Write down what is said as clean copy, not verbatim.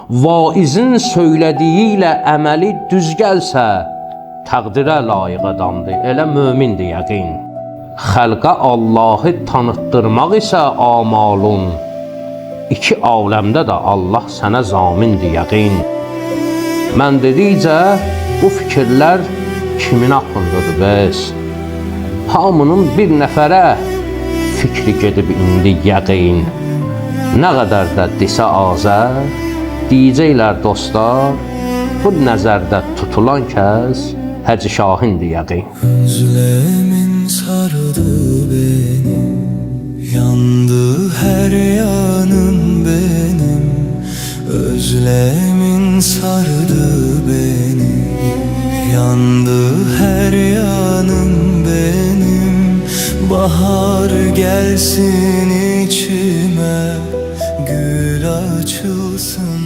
Vaizin söylədiyi ilə əməli düz gəlsə, təqdirə layiq adamdır, elə mömindir yəqin. Xəlqa Allahı tanıtdırmaq isə amalun, iki aləmdə də Allah sənə zamindir yəqin. Mən dedikcə bu fikirlər kimin haqqındadır bəs? Hamının bir nəfərə fikri gedib indi yəqin. Nə qədər də desə azər, deyəcəklər dostlar, bu nəzərdə tutulan kəs Hacı Şahindir yəqin. Özlemin sardı beni, yandı her yanım benim. Özlemin sardı beni, yandı her yanım benim. Bahar gelsin içime, gül açılsın